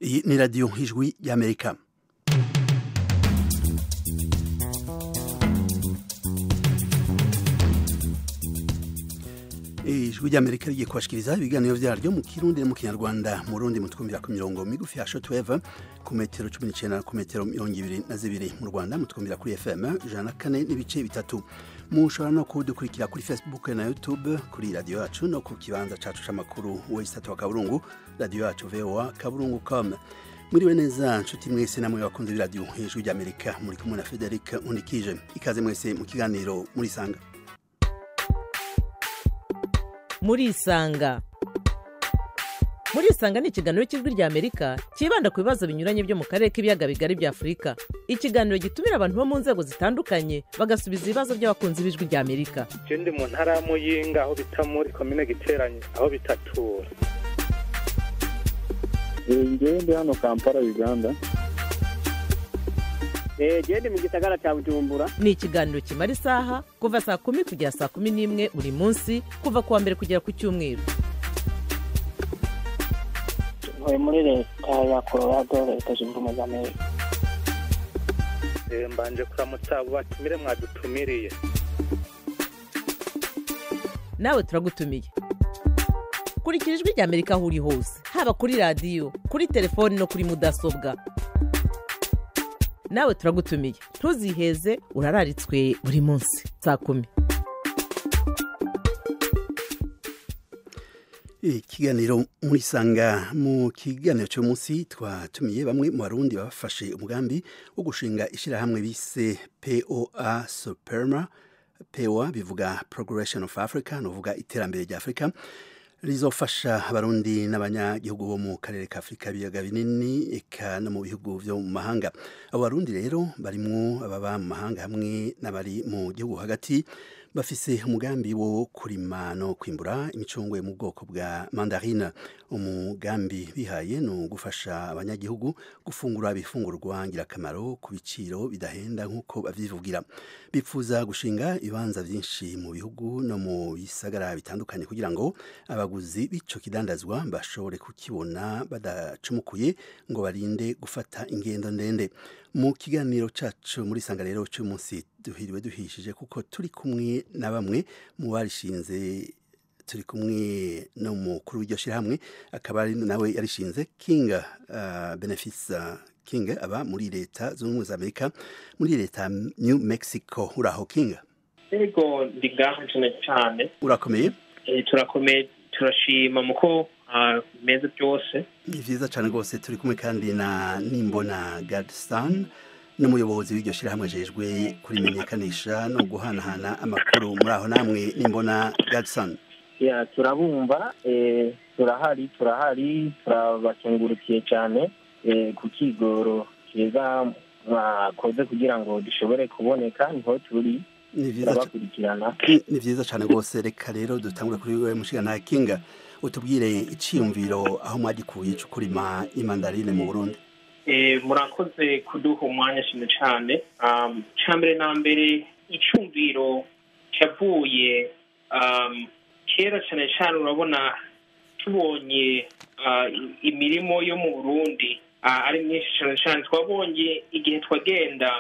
Iyi ni radiyo ijwi y'Amerika. Ijwi ry'Amerika rigiye kubashikiriza ibiganiro vyaryo mu Kirundi no mu Kinyarwanda. Mu Burundi mutwumvira ku mirongo migufi ya shortwave ku metero 19 na ku metero 22. Mu Rwanda mutwumvira kuri FM 104 n'ibice bitatu. Mushobora no kudukurikira kuri Facebook na YouTube kuri radio yacu no ku kibanza cacu c'amakuru w'isitatu wa Kaburungu, radio yacu VOA Kaburungu.com. Muriwe neza nshuti mwese namwe bakunze radio ijwi ry'Amerika, muri kumwe na Frederic Unikije. Ikaze mwese mu kiganiro Murisanga. Murisanga ni ikiganiro cy'ijwi ry'Amerika kibanda ku bibazo binyuranye byo mu karere k'ibiyaga bigari bya Afrika. Ikiganiro gitumira abantu bo mu nzego zitandukanye bagasubiza ibibazo by'abakunzi b'ijwi ry'Amerika. Je ndi mu ntara ya Muyinga aho bita muri commune Giteranye aho bitatura. Ndi hano Kampala Uganda. Je ndi mu gisagara cya Bujumbura. Ni ikiganiro kimara isaha kuva saa 10 kugera saa 11 buri munsi kuva kuwa mbere kugera ku cyumweru. Ntuye muri leta ya Colorado, leta zunze ubumwe za Amerika. Mbanje kuramutsa abo batumire mwadutumiriye. Nawe turagutumiye. Kurikira ijwi ry'Amerika aho uri hose, haba kuri radio, kuri telefone no kuri mudasobwa. Nawe turagutumiye. Ntuziheze, urararitswe buri munsi saa 10. Ikiganiro Murisanga. Mu kiganiro cyo munsi twatumiye bamwe mu Barundi bafashe umugambi wo gushinga ishirahamwe bise POA SUPERMA. POA bivuga Progression of Africa, novuga iterambere rya Afrika. Rizofasha Abarundi n'abanyagihugu bo mu karere ka Afrika biyaga binini eka no mu bihugu vyo mu mahanga. Abo Barundi rero barimwo ababa mu mahanga hamwe n'abari mu gihugu hagati, bafise umugambi wo kurima no kwimbura imicungwe mu bwoko bwa mandarine. Umugambi bihaye no gufasha abanyagihugu gufungura bifungurwa ngirakamaro ku biciro bidahenda nk'uko bavyivugira. Bipfuza gushinga ibibanza vyinshi mu bihugu no mu bisagara bitandukanye kugira ngo abaguzi b'ico kidandazwa bashobore kukibona badacumukuye ngo barinde gufata ingendo ndende. Mu kiganiro cacu Murisanga rero cyo munsi duhiriwe duhishije kuko turi kumwe na bamwe mu barishinze. Turi kumwe no mukuru w'iryo shirahamwe akaba ari nawe yarishinze Kinga Benefits. Kinga aba muri leta z'ubumwe za Amerika, muri leta New Mexico. Uraho Kinga? Ego ndigaho cyane. Urakomeye? Turakomeye, turashima muko meze byose. Ni vyiza cyane rwose. Turi kumwe kandi na Nimbona Godson n'umuyobozi w'iryo shirahamwe jejwe kurimenyekanisha no guhanahana amakuru. Muri aho namwe Nimbona Godson? Ya turabumva, turahari turabakengurukiye cyane ku kigoro kiza mwakoze kugira ngo dushobore kuboneka niho turi. Ni vyiza cyane rwose. Reka rero dutangure kuri wewe mushigana Kinga, utubwire iciyumviro aho mwagikuye cyo kurima imandarine mu Burundi. Murakoze kuduha umwanya cyane. Cyambere na mbere icumviro cyavuye kera cyane urabona tubonye imirimo yo mu Burundi ari myinshi cyane. Twabonye igihe twagenda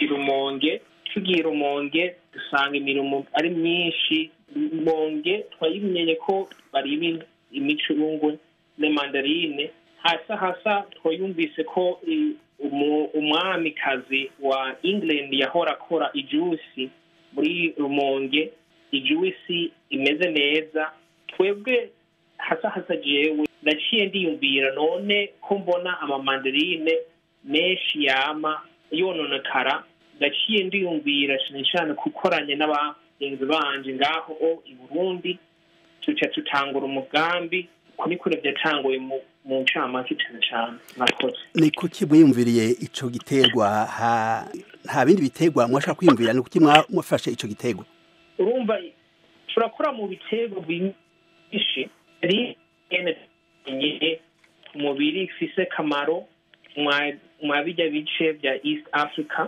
Rumonge, tugiye Rumonge dusanga imirimo ari myinshi. Rumonge twayimenye ko bari imicungwe n'amandarine. Hasa twayumvise ko umwamikazi wa England yahora akora ijuisi muri Rumonge. Ijuisi imeze neza. Twebwe hasa jewe ndaciye ndiyumvira none ko mbona amamandarine menshi yama yononekara. Ndaciye ndiyumvira cyane kukoranya n'abagenzi banje ngaho i Burundi, tutangura umugambi kuri byatanguye mu ncamake cyane. Nakoze ni kuki mwiyumviriye ico giterwa? Nta bindi biterwa mwashaka kwiyumvira? Ni kuki mwafashe ico giterwa? Urumva turakora mu bitego byinshi umubiri ifise kamaro mwabijya bice bya East Africa.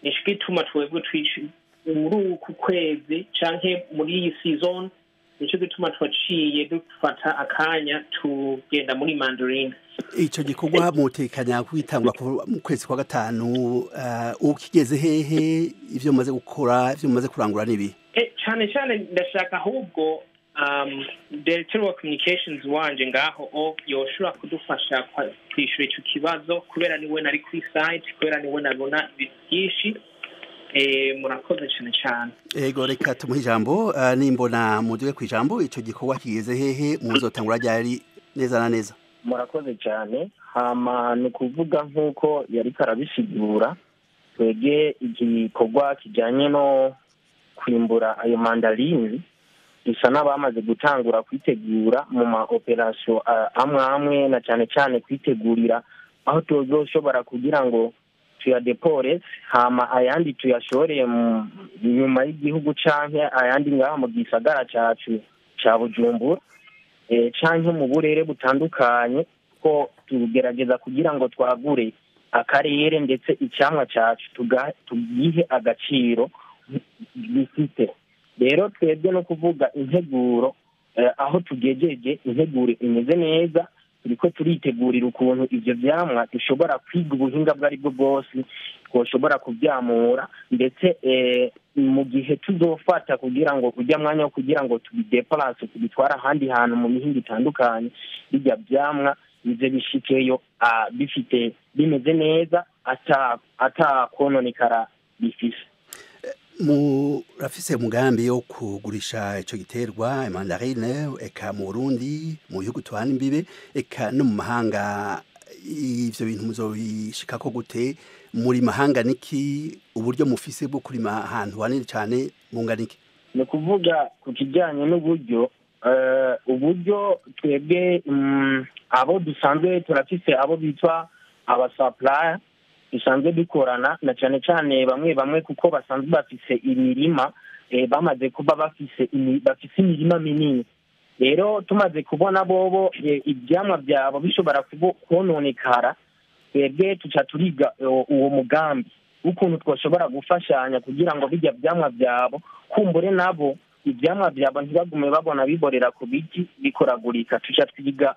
Nishikituma twebwe twici muri uku kwezi canke muri iyi season nico gituma twaciye dufata akanya tugenda muri mandarin. Ico gikorwa mutekanya kwitangura mu kwezi kwa gatanu, ukigeze hehe, ivyo mumaze gukora, ivyo mumaze kurangura nibi? Cyane ndashaka ahubwo director of communications wanje ngaho yoshobora kudufasha kwishura ico kibazo, kubera niwe nari kuri site, kubera niwe nabona byinshi. Murakoze cyane. Ego, reka tumuhe ijambo, nimbona muduge ku ijambo, ico gikorwa kigeze hehe, muzotangura ryari neza na neza? Murakoze cyane. Hama ni kuvuga nk'uko yari karabisigura, twege igikorwa kijanye no kwimbura ayo mandarini dusa n'abamaze gutangura kwitegura mu ma operation amwe na cyane kwitegurira aho tuzoshobora kugira ngo tuyadepore, hama ayandi tuyashoreye nyuma y'igihugu canke ayandi ngaha mu gisagara cacu ca Bujumbura, canke mu burere butandukanye, ko tugerageza kugira ngo twagure akarere ndetse icyamwa cacu tugihe agaciro bifite. Rero twebwe no kuvuga integuro, aho tugejeje integuro imeze neza, turiko turitegurira ukuntu ivyo vyamwa dushobora kwiga ubuhinga bwari bwo bwose twoshobora kuvyamura, ndetse mu gihe tuzofata kugira ngo ujya mwanya wo kugira ngo tubideplace tubitwara ahandi hantu mu mihinga itandukanye, bijya vyamwa bize bishikeyo bifite bimeze neza ata kononekara bifise. Murafise umugambi wo kugurisha ico giterwa mandarine eka mu Burundi, mu bihugu tuhana imbibe, eka no mu mahanga, ivyo bintu muzobishikako gute? Muri mahanga niki? Uburyo mufise bwo kurima ahantu hanini cyane mungana iki? Ni kuvuga ku kijyanye n'uburyo, uburyo twebwe abo dusanzwe turafise abo bitwa aba supplier dusanzwe dukorana na cyane bamwe kuko basanzwe bafise imirima, bamaze kuba bafise imirima minini. Rero tumaze kubona bobo ibyamwa byabo bishobora kononekara, twebwe tuca turiga uwo mugambi ukuntu twashobora gufashanya kugira ngo bijya byamwa byabo kumbure nabo ibyamwa byabo ntibagume babona biborera ku biti bikoragurika. Tuca twiga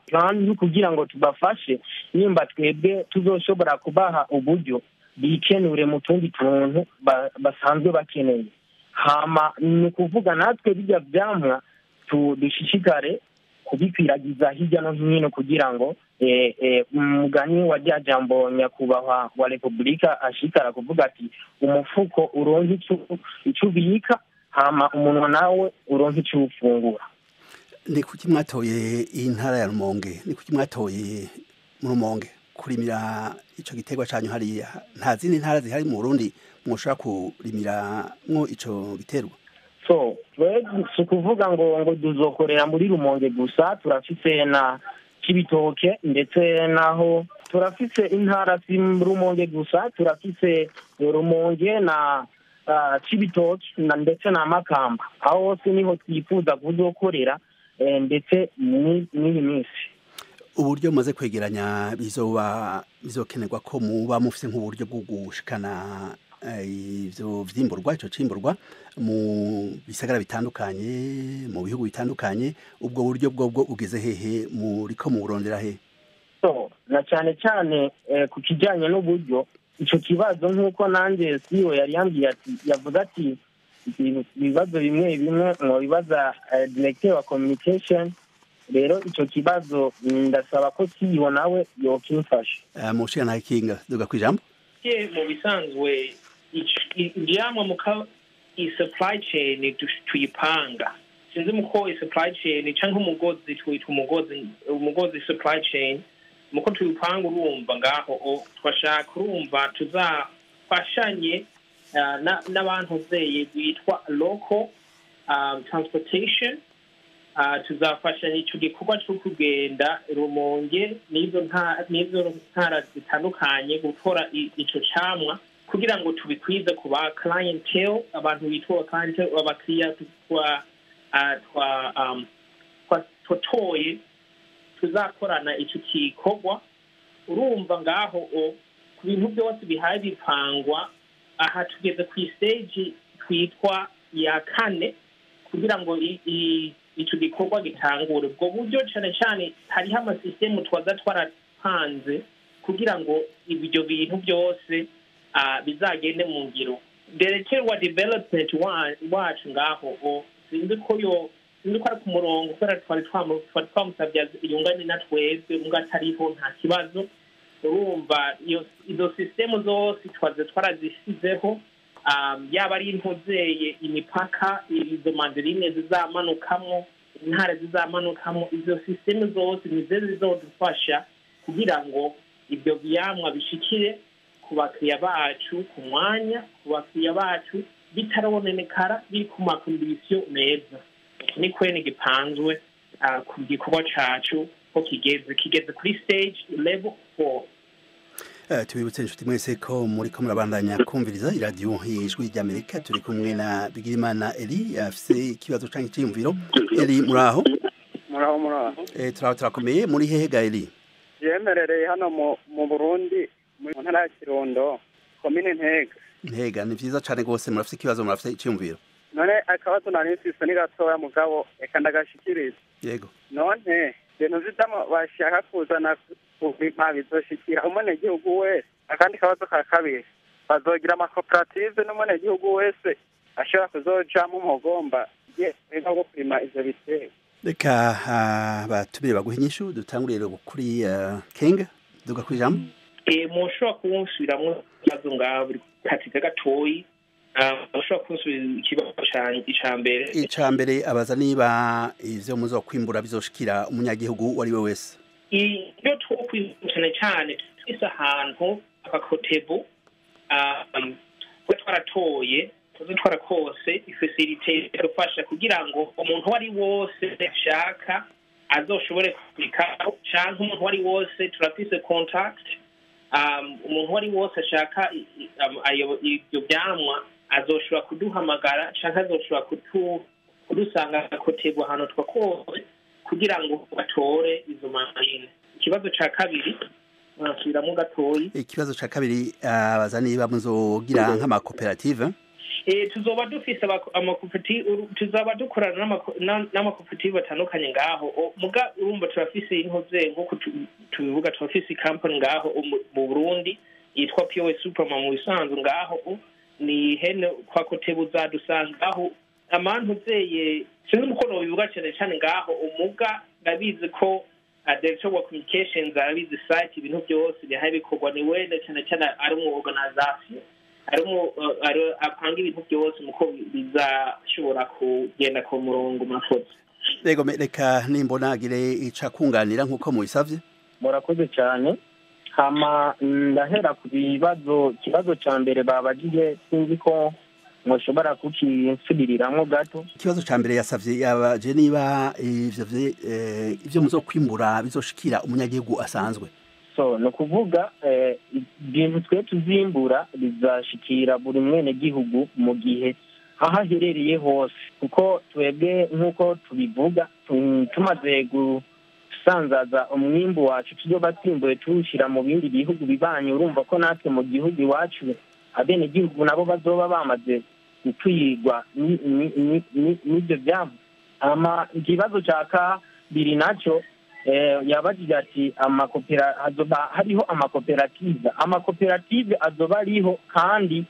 plan yo kugira ngo tubafashe nimba twebwe tuzoshobora kubaha uburyo bikenure mu tundi tuntu basanzwe bakeneye. Hama ni kuvuga natwe bijya byamwa dushishikare kubikwiragiza hirya no hino kugira ngo umugani wa rya jambo nyakubahwa wa Repubulika ashikara kuvuga ati umufuko uronke ico ubika, hama umunwa nawe uronke ico ufungura. Ni kuki mwatoye intara ya Rumonge? Ni kuki mwatoye mu Rumonge kurimira ico giterwa canyu hariya? Nta zindi ntara zihari mu Burundi mwoshobora kurimira mwo ico giterwa? So kuvuga ngo duzokorera muri Rumonge gusa, turafise na Cibitoke ndetse naho turafise intara si Rumonge gusa, turafise Rumonge na Cibitoke ndetse na Makamba. Aho hose niho twifuza kuzokorera ndetse n'iyi minsi. Uburyo mumaze kwegeranya bizokenerwa ko muba mufise nk'uburyo bwo gushikana ivyo vyimburwa, ico cimburwa mu bisagara bitandukanye, mu bihugu bitandukanye, ubwo buryo bwo ugeze hehe, muriko murondera hehe? So na cyane ku kijyanye n'uburyo, ico kibazo nk'uko nanjye siyo yari yambwiye ati, yavuze ati ibibazo bimwe mu bibaza director wa communication. Rero ico kibazo ndasaba ko siyo nawe yokimfasha. Mushika na kinga duga kwijambo. Mu bisanzwe ibyamwa muka supply chain tuyipanga, sinzi muko supply chain cyangwa umugozi twita umugozi supply chain muko tuyipanga, urumva ngaho twashaka urumva tuzafashanye n'abantu zeye bitwa local transportation, tuzafashanya icyo gikorwa cyo kugenda Rumonge n'izo ntara zitandukanye gukora ico camwa kugira ngo tubikwize ku ba clientele, abantu bitwa clientele, abakiriya twatoye tuzakorana ico gikorwa. Urumva ngaho ku bintu byose bihaye bipangwa, aha tugeze ku stage twitwa ya kane kugira ngo ico gikorwa gitangure. Ubwo buryo cane cyane hariho amasystem twaza twarapanze kugira ngo ibyo bintu byose bizagende mu ngiro. Director wa development wacu ngaho sinzi ko ari ku murongo kubera twari twamusabye yungane na twebwe mbwa atariho nta kibazo. Urumva izo system zose twaze twarazisizeho, yaba ari intozeye imipaka izo mandarine zizamanukamo, intara zizamanukamo, izo system zose nizo zizodufasha kugira ngo ibyo byamwa bishikire ku bakiriya bacu ku mwanya, ku bakiriya bacu bitarabonekara biri ku makondisiyo meza. Ni kwene gipanzwe ku gikorwa cacu ko kigeze kuri stage level 4. Tubibutse inshuti mwese ko muriko murabandanya kumviriza iradiyo y'ijwi ry'Amerika. Turi kumwe na Bigirimana Eli afise ikibazo canke cyiyumviro. Eli muraho? Muraho. Turakomeye. Muri hehe ga Eli? Yemerereye hano mu Burundi mu ntara ya Kirundo, komine Ntega. Ni vyiza cane gose. Murafise ikibazo, murafise icyiyumviro? None akabazo nari mfise ni gatoya mugabo eka ndagashikiriza. Yego. None ibintu vy'idamo bashaka kuzana kubima bizoshikira umunyagihugu wese. Akandi kabazo ka kabiri, bazogira amakoperative n'umunyagihugu wese ashobora kuzojamwo umugomba nko kurima ivyo biterwa. Reka batumire baguha inyishu. Dutangurire kuri Kenga duga kwijambo. Mushobora kunshiramwo ikibazo ngaho buri katika gatoyi. Mushobora kunsubira ikibazo icambere abaza niba ivyo muzokwimbura bizoshikira umunyagihugu wari we wese. Iyo twokwibukana cyane twise ahantu akakotebo twaratoye twarakose ifacilite idufasha kugira ngo umuntu wari wose ashaka azoshobore kwikaho, canke umuntu wari wose turafise contact, umuntu wari wose ashaka ibyo byamwa azoshobora kuduhamagara canke azoshobora kudusanga akakotebo ahantu twakose kugira ngo batore izo mandarine. Ikibazo ca kabiri nasubiramo gatoyi. Ikibazo ca kabiri abaza niba muzogira nk'amakoperative. Tuzoba dufise amakoperative, tuzaba dukorana n'amakoperative atandukanye ngaho. Muga urumva turafise inkoze nk'uko tubivuga, turafise company ngaho mu Burundi yitwa POA SUPERMA mu bisanzwe ngaho ni hene kwa kotebu uzadusangaho amantu zeye sinzi umukono bivuga cyane ngaho umuga ndabizi ko director wa communications arabizi site ibintu byose bihaye bikorwa ni wende cyane ari mu organization ari apanga ibintu byose muko bizashobora kugenda ku murongo mafoto. Rego reka nimbona agire ica kunganira nkuko mubisavye. Murakoze cyane. Hama ndahera ku kibazo ca mbere babajije, sinzi ko mushobora kukinsubiriramwo gato. Ikibazo ca mbere yasavye yabaje niba ivyo muzokwimbura bizoshikira umunyagihugu asanzwe. So no kuvuga ibintu twe tuzimbura bizashikira buri mwene gihugu mu gihe ahaherereye hose, kuko twebwe nkuko tubivuga tumaze gusanzaza umwimbu wacu tuzoba twimbuye tuwushira mu bindi bihugu bibanye. Urumva ko natwe mu gihugu iwacu abene gihugu nabo bazoba bamaze gutwigwa n'ibyo byambo. Ikibazo ca kabiri naco yabajije ati hariho amakoperative azoba ariho, kandi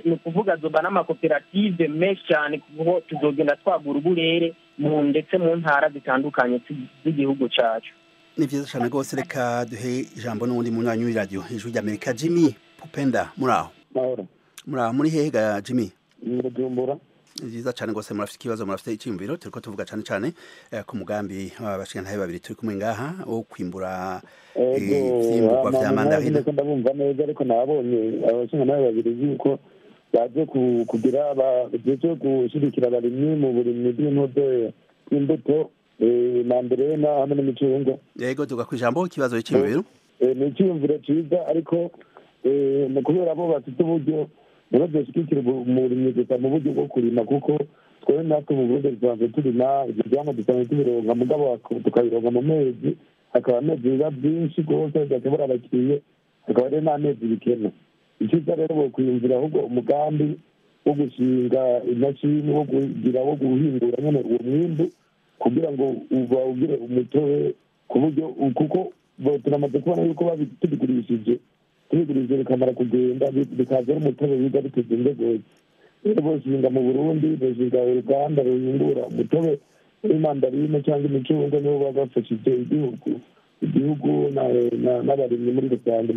ni ukuvuga azoba n'amakoperative menshi cyane kuko tuzogenda twagura uburere ndetse mu ntara zitandukanye z'igihugu cacu. Ni vyiza cyane rwose. Reka duhe ijambo n'uwundi munywanyi w'iradiyo ijwi ry'Amerika. Jimmy Pupenda muraho? Muraho muri hehe ga Jimmy? Bujumbura. Ni vyiza cyane rwose. Murafite ikibazo, murafite icyiyumviro? Turiko tuvuga cyane ku mugambi w'abashingantahe babiri turi kumwe ngaha wo kwimbura ivyimburwa vya mandarine. Ndabumva neza, ariko nabonye abashingantahe babiri yuko baje kugira baje gushigikira abarimyi mu burimyi bw'imbuto mandarine hamwe n'imicungwe. Yego tuga kwijambo ikibazo cy'imviro. Ni icyiyumviro cyiza, ariko mu kubera bo bafite uburyo niba byashyigikira umurimyi gusa mu buryo bwo kurima, kuko twe natwe mu Burundi dusanzwe turima ibyo byamwa dusanzwe tubironka, mugabo tukabironka mu mezi, hakaba amezi biba byinshi rwose bidashobora abakiriye, hakaba rero n'amezi bikena. Icyiza rero bo kwiyumvira ahubwo umugambi wo gushinga imashini wo kugira wo guhingura nyene uwo mwimbu kugira ngo ugire umutobe ku buryo kuko turamaze kubona yuko babitugurishije bikamara kugenda bikaza ari umutobe wiga biteze imbere rero boshinga mu Burundi boshinga uruganda ruhingura umutobe w'imandarine cyangwa imicungwe nibo bagafashije igihugu n'abarimyi muri rusange.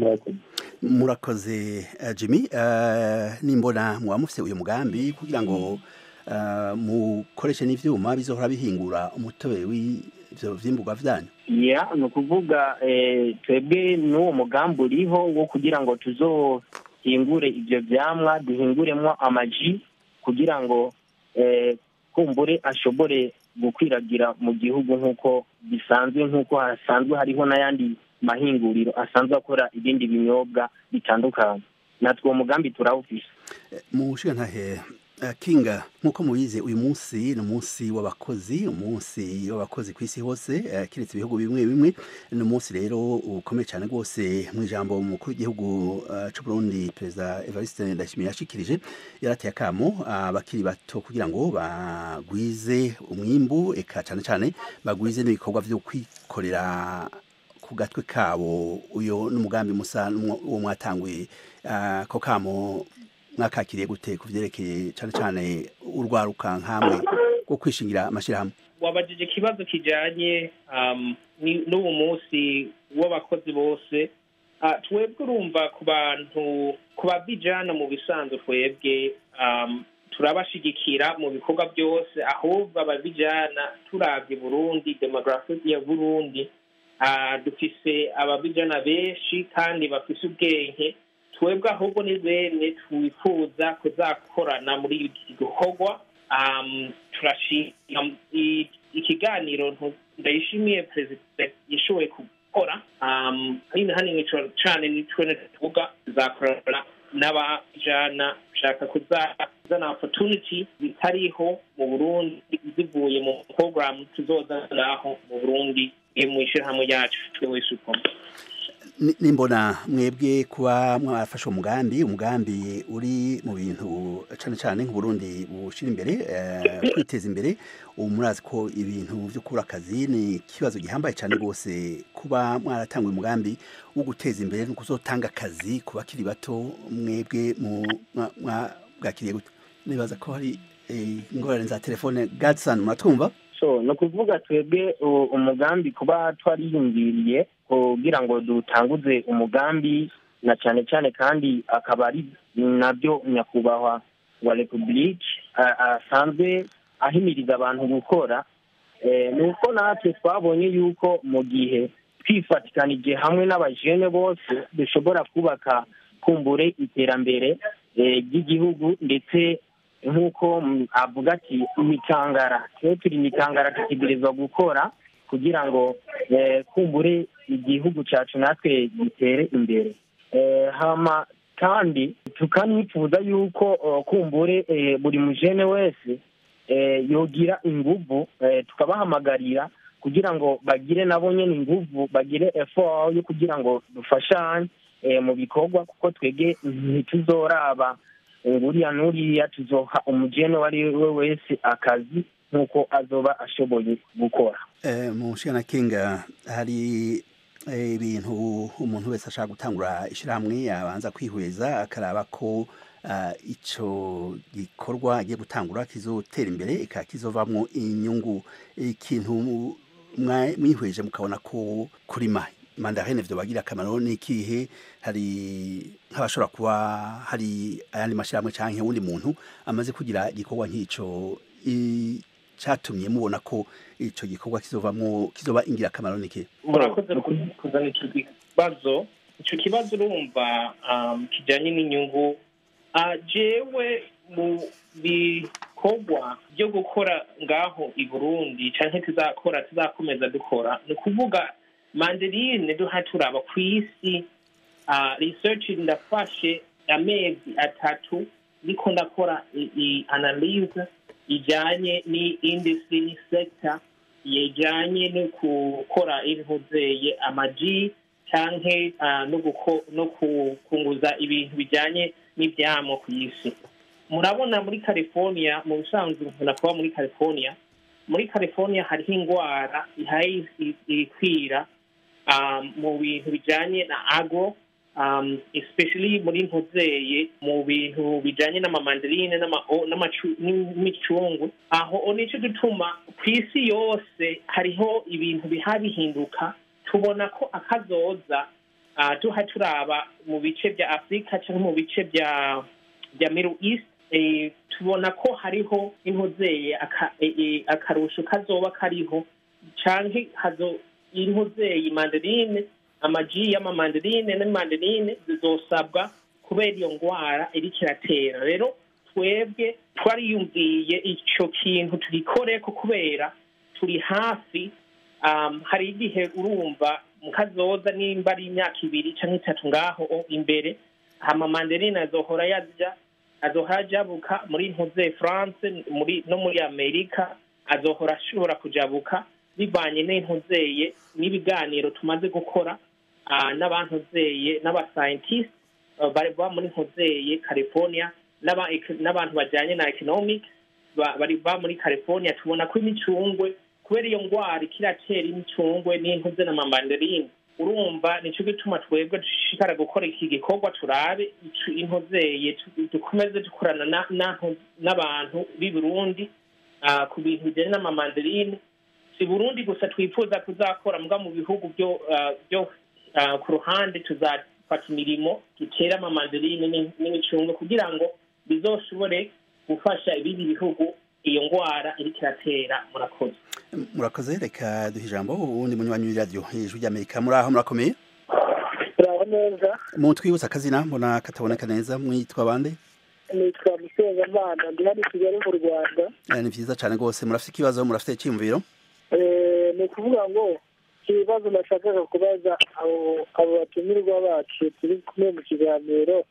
Murakoze Jimmy, nimbona muba mufite uyu mugambi kugira ngo mukoreshe n'ivyuma bizohora bihingura umutobe w'ivyo vyimburwa vyanyu. Ni ukuvuga twebwe n'uwo mugambi uriho wo kugira ngo tuzohingure ivyo vyamwa duhinguremwo amaji kugira ngo kumbure ashobore gukwiragira mu gihugu nk'uko bisanzwe, nk'uko hasanzwe hariho n'ayandi mahinguriro asanzwe akora ibindi binyobwa bitandukanye. Natwe uwo mugambi turawufise. Mushigantahe Kinga, nk'uko mubizi uyu munsi ni umunsi w'abakozi ku isi hose, kiretse ibihugu bimwe bimwe. Ni umunsi rero ukomeye cyane rwose. Mu ijambo umukuru w'igihugu cy'u Burundi Perezida Evariste Ndayishimiye yashikirije, yarateye akamo abakiri bato kugira ngo bagwize umwimbu, eka cyane cyane bagwize n'ibikorwa byo kwikorera ku gatwe kabo. Uyo n'umugambi musa uwo mwatanguye, ko kamo mwakakiriye gute kuvyerekeye cyane cyane urwaruka nkamwe rwo kwishingira amashirahamwe? Wabajije ikibazo kijanye n'uwo munsi w'abakozi bose. Twebwe urumva ku bavijana mu bisanzwe twebwe turabashigikira mu bikorwa byose, ahubwo abavijana turavye Burundi, demographic ya Burundi, dufise abavijana benshi kandi bafise ubwenge. Twebwe ahubwo ni bene twifuza kuzakorana muri iki gikorwa. Turashima ikiganiro Ndayishimiye Perezida yashoboye gukora. Hani cyane nitwe tuvuga tuzakorana n'abajana ushaka kuzana opportunity bitariho mu Burundi zivuye mu program tuzozanaho mu Burundi mu ishirahamwe ryacu POA SUPERMA. Nimbona mwebwe kuba mwafashe umugambi uri mu bintu cyane cyane nk'Uburundi bushira imbere, kwiteza imbere. Murazi ko ibintu byo kubura akazi ni ikibazo gihambaye cyane rwose. Kuba mwaratanga umugambi wo guteza imbere no kuzotanga akazi ku bakiri bato, mwebwe mwabwakiriye gute? Nibaza ko hari ingorane za telefone. Gadson, muratwumva? No kuvuga twebwe umugambi kuba twariyumviriye kugira ngo dutanguze umugambi, na cyane cyane kandi akaba ari nabyo nyakubahwa wa Republique asanzwe ahimiriza abantu gukora. Nuko natwe twabonye yuko mu gihe twifatikanije hamwe n'abajene bose dushobora kubaka kumbure iterambere ry'igihugu, ndetse nk'uko avuga ati imikangara, turi imikangara tutegerezwa gukora kugira ngo kumbure igihugu cyacu natwe gitere imbere. Hama kandi tukanifuza yuko kumbure buri mujene wese yogira inguvu, tukabahamagarira kugira ngo bagire nabo nyene inguvu, bagire effort yo kugira ngo dufashanye mu bikorwa, kuko twege ntituzoraba nguriya nuriya, tuzoha umujene wari we wese akazi nk'uko azoba ashoboye gukora. Mushana Kinga, hari ibintu umuntu wese ashaka gutangura ishirahamwe abanza kwihweza akaraba ko ico gikorwa agiye gutangura kizotera imbere, kizovamwo inyungu. Ikintu mwihweje mukabona ko kurima mandarine vyo bagira akamaro ni ikihe? Hari nk'abashobora kuba hari ayandi mashirahamwe canke uwundi muntu amaze kugira igikorwa nk'ico, catumye mubona ko ico gikorwa kizoba ingira akamaro niki? Murakoze kuzana ico kibazo. Ico kibazo urumva kijanye n'inyungu. Jewe mu bikorwa byo gukora ngaho i Burundi canke tuzakomeza dukora, ni kuvuga mandarine turaba ku isi. Research ndafashe amezi 3 ndiko ndakora analyse ijanye ni industry ni sector yejanye no gukora ibihuzeye amaji canke no kunguza ibintu bijanye n'ivyamo ku isi. murabona muri California mu bisanzwe umuntu kuba muri California hariho ingwara ihaye ikwira mu bintu bijanye na agro especially muri ntuzeye mu bintu bijanye n'amamandarine n'imicungwe aho nico gituma kw'isi yose hariho ibintu bihinduka tubona ko akazoza tuha turaba mu bice bya Afrika cyangwa mu bice bya Middle East tubona ko hariho intuzeye akarusho kazoba kariho canke intuzeye mandarine amaji y'amamandarine n'amandarine zizosabwa kubera iyo ngwara iri kiratera rero twebwe twariyumviye ico kintu tugikoreko kubera turi hafi hari igihe urumva mukazoza nimba ari imyaka 2 canke 3 ngaho imbere amamandarine azohora ajabuka muri ntuze France no muri Amerika azohora ashobora kujabuka bivanye n'intuzeye n'ibiganiro tumaze gukora n'abantuzeye n'abascientist bari muri ntuzeye California n'abantu bajanye na economics bari muri California tubona ko imicungwe kubera iyo ngwara ikiratera imicungwe n'intuze n'amamandarine urumva nico gituma twebwe dushikara gukora iki gikorwa turabe intuzeye dukomeze dukorana n'abantu b'i Burundi ku bintu bijanye n'amamandarine si Burundi gusa twifuza kuzakora mbwa mu bihugu byo ku ruhande tuzafata imirimo dutera amamandarine n'imicungwe kugira ngo bizoshobore gufasha ibindi bihugu iyo ngwara iri kiratera murakoze reka duhe ijambo ubundi munywanyi w'iradiyo Ijwi ry'Amerika muraho murakomeye turaho neza mutwibutsa akazina mbona kataboneka neza mwitwa bande nitwa Murisanga ndi hano i Kigali mu Rwanda ni vyiza cane rwose murafite ikibazo murafite icyumviro ni ukuvuga ngo ikibazo nashakaga kubaza abo batumirwa bacu turi kumwe mu kiganiro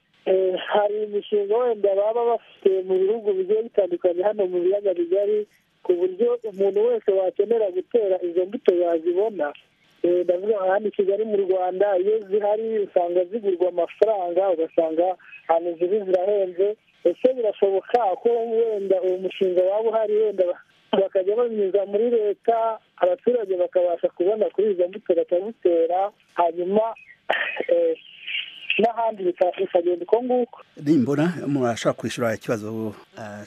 hari imishinga wenda baba bafite mu bihugu bigiye bitandukanye hano mu biyaga bigari ku buryo umuntu wese wakenera gutera izo mbuto yazibona ndavuga hano i Kigali mu Rwanda iyo zihari usanga zigurwa amafaranga ugasanga ahantu ziri zirahenze ese birashoboka ko wenda uwo mushinga waba uhari wenda bakajya banyuza muri leta abaturage bakabasha kubona kuri izo mbuto bakazitera hanyuma n'ahandi bikagenda uko nguko nimbona murashobora kwishura ikibazo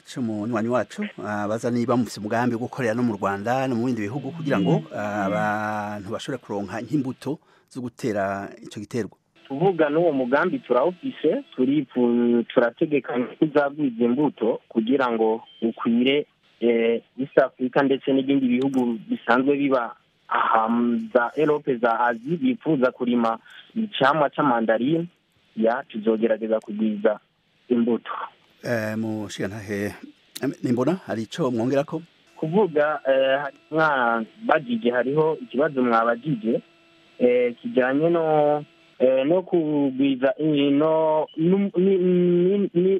cy'umunywanyi wacu baza niba mufite umugambi wo gukorera no mu Rwanda no mu bindi bihugu kugira ngo abantu bashobore kuronka nk'imbuto zo gutera ico giterwa tuvuga n'uwo mugambi turawufise turategekanya kuzagwiza imbuto kugira ngo ukwire East Africa ndetse n'ibindi bihugu bisanzwe biba za Europe za Asia bifuza kurima icamwa c'amandarine tuzogerageza kugwiza imbuto mushigantahe nimbona hari ico mwongerako kuvuga bagije hariho ikibazo mwabagije kijanye no kugwiza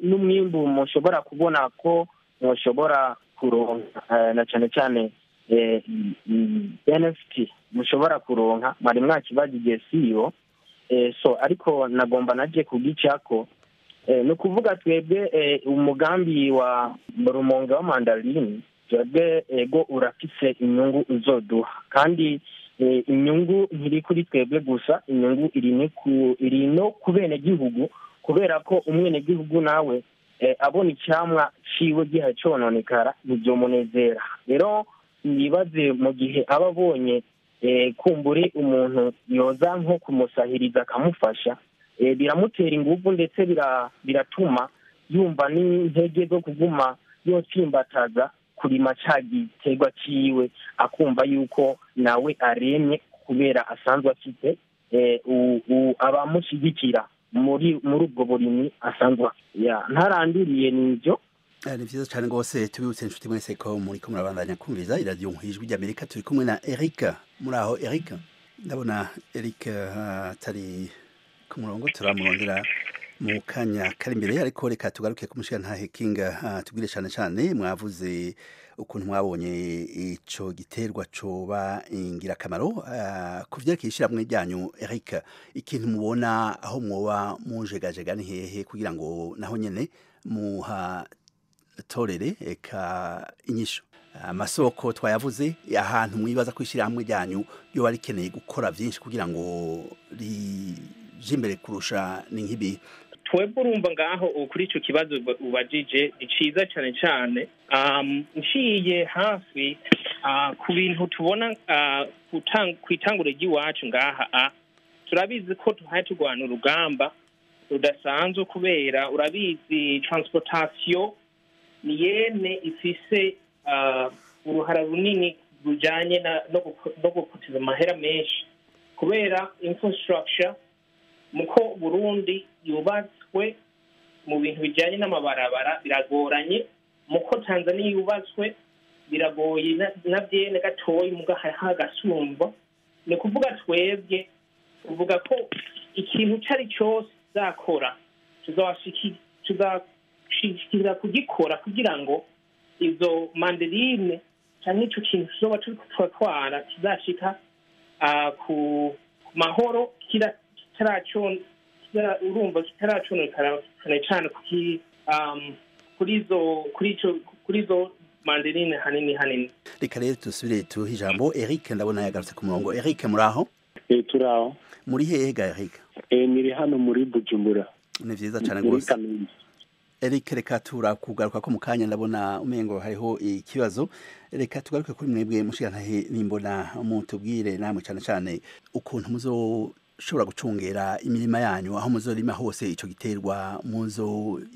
n'umwimbu mushobora kubona ko mushobora kuronka na cane cane benefit mushobora kuronka mari mwakibagije siyo ariko nagomba naje kugicako no kuvuga twebwe umugambi wa Rumonge wa mandarine twebwe ego urafise inyungu uzoduha kandi inyungu ntiri kuri twebwe gusa inyungu iri no kubene gihugu kubera ko umwene gihugu nawe abona icyamwa ciwe gihe cononekara nivyomunezera rero nibaze mu gihe aba abonye kumbure umuntu yoza nko kumusahiriza akamufasha biramutera ingufu ndetse biratuma yumva n'intege zo kuguma yotsimbataza kurima ca giterwa ciwe akumva yuko nawe aremye kubera asanzwe afite abamushyigikira muri ubwo burimyi asanzwe ntarandiriye n'ibyo ni vyiza cyane rwose tubibutse inshuti mwese ko muriko murabandanya kumviriza iradiyo Ijwi ry'Amerika turi kumwe na Eric muri aho Eric ndabona Eric atari ku murongo turamurondera mu kanya kari imbere ariko reka tugaruke ku mushigantahe Kinga tubwire cyane mwavuze ukuntu mwabonye ico giterwa coba ingirakamaro ku vyerekeye ishirahamwe ryanyu Eric ikintu mubona aho mwoba mujegajega ni hehe kugira ngo naho nyene torere eka inyisho amasoko twayavuze ahantu mwibaza ko ishirahamwe ryanyu yo barikeneye gukora byinshi kugira ngo rije imbere kurusha ni nk'ibi twebwe urumva ngaho kuri ico kibazo ubajije ni ciza cyane cyane nciye hafi ku bintu tubona kwitangure ry'iwacu ngaha turabizi ko tuhaye turwana urugamba rudasanzwe kubera urabizi transportation ni yene ifise uruhara runini rujanye no gukoteza amahera menshi kubera infrastructure muko Burundi yubatswe mu bintu bijanye n'amabarabara biragoranye muko Tanzania yubatswe biragoye navyene gatoyi muga hagasumba ni kuvuga twebwe uvuga ko ikintu cari cyose zakora tuzashikira kugikora kugira ngo izo mandarine canke ico kintu tuzoba turiko turatwara kizashika ku mahoro urumva kitaraconekana cyane kuri izo mandarine hanini reka rero dusubire tuhe ijambo Eric ndabona yagarutse ku murongo Eric muraho turaho muri hehe ga Eric niri hano muri Bujumbura ni vyiza cyane gose Eric reka kugaruka ko mu kanya ndabona umengo hariho ikibazo reka tugaruke kuri mwebwe mushirantahe nimbona mutubwire namwe cyane ukuntu muzoshobora gucungera imirima yanyu aho muzorima hose ico giterwa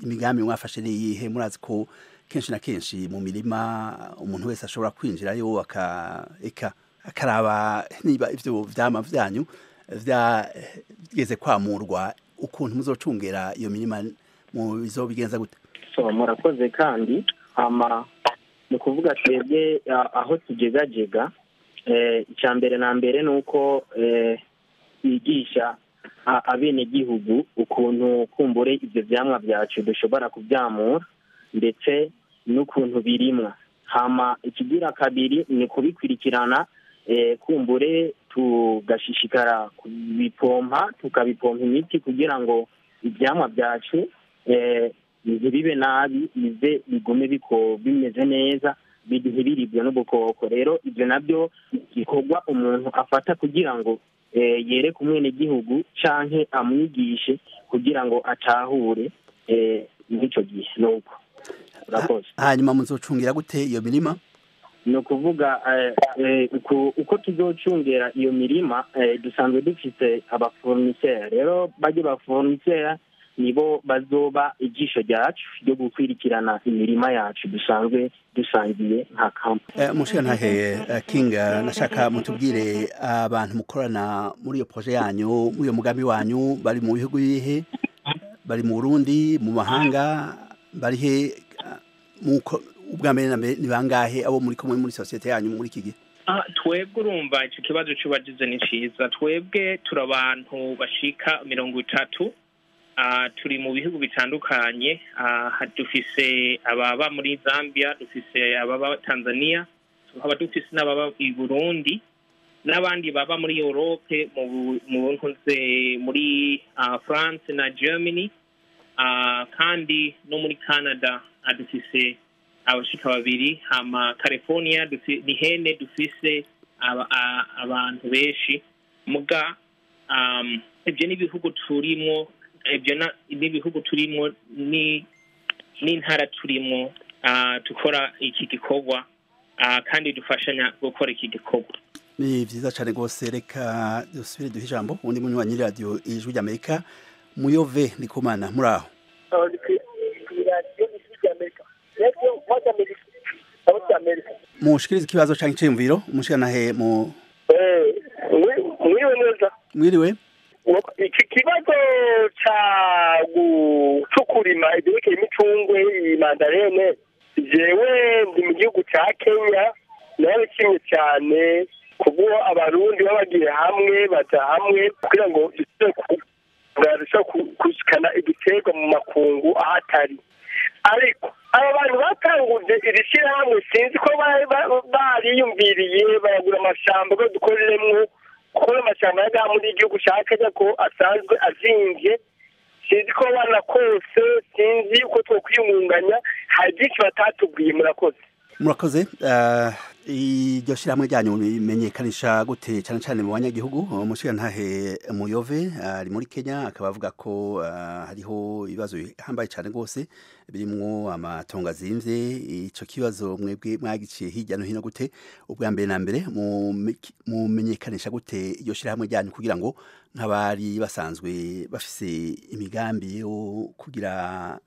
imigambi mwafashe niyihe murazi ko kenshi na kenshi mu mirima umuntu wese ashobora kwinjirayo akaraba niba ivyo vyama vyanyu vyageze kwamurwa ukuntu muzocungera iyo mirima bizobigenza gute murakoze kandi ni kuvuga twebwe aho tugegajega icya mbere na mbere ni uko yigisha abenegihugu ukuntu kumbure ibyo vyamwa byacu dushobora kubyamura ndetse n'ukuntu birimwa ikigira kabiri ni kubikurikirana kumbure tugashishikara kubipompa tukabipompa imiti kugira ngo ivyamwa byacu ntibibe nabi bize bigume bimeze neza ntibiribwe n'ubukoko rero ibyo nabyo bikorwa umuntu afata kugira ngo yereke umwenegihugu canke amwigishe kugira ngo atahure n'icyo gihe nuko urakoze hanyuma muzocungira gute iyo mirima ni ukuvuga uko tuzocungera iyo mirima dusanzwe dufite abafournisseur rero bajye bafournisseur nibo bazoba ijisho ryacu ryo gukwirikirana imirima yacu dusanzwe dusangiye nka kampa mushirantahe Kinga nashaka mutubwire abantu mukorana muri iyo projet yanyu muri iyo mugambi wanyu bari mu bihugu bihe bari mu Burundi mu mahanga bari he ubwa mbere na mbere ni bangahe abo muri kumwe muri societe yanyu muri iki gihe twebwe urumva icyo kibazo cyubagize ni ciza twebwe turi abantu bashika 30 turi mu bihugu bitandukanye dufise ababa muri Zambia dufise ababa Tanzania tukaba dufise n'ababa i Burundi n'abandi baba muri Europe muri France na Germany kandi no muri Canada dufise abashika babiri California ni hene dufise abantu benshi muga ibyo n'ibihugu turimo n'ibihugu turimo n'intara turimo tukora iki gikorwa kandi dufashanya gukora iki gikorwa ni vyiza cyane gose reka dusubire duhe ijambo undi munywanyi radio ijwi ry'Amerika Muyove Ndikumana muraho mushikiriza ikibazo canke iciyumviro mushikanahe mwiriwe neza mwiriwe iki kibazo cyo kurima ibyerekeye imicungwe imandarene jewe ndi mu gihugu cya Kenya narabishimye cyane kuko Abarundi babagiye hamwe baja hamwe kugira ngo gushikana igiterwa mu makungu ahatari ariko aba bantu batanguje iri shirahamwe sinzi ko bariyumviriye baragura amashamba ko dukoreremwo kuko amashamba y'agaha muri igihugu cya Kenya ko asanzwe azimvye sinzi ko banakose, sinzi uko twokwiyungunganya, hari byinshi batatubwiye. Murakoze. Iryo shirahamwe ryanyu bimenyekanisha gute cyane cyane mu banyagihugu? Umushirantahe Muyove ari muri Kenya akaba avuga ko hariho ibibazo bihambaye cyane rwose birimwo amatongo azimvye. Ico kibazo mwebwe mwagiciye hirya no hino gute? Ubwa mbere na mbere mumenyekanisha gute iryo shirahamwe ryanyu kugira ngo nk'abari basanzwe bafise imigambi yo kugira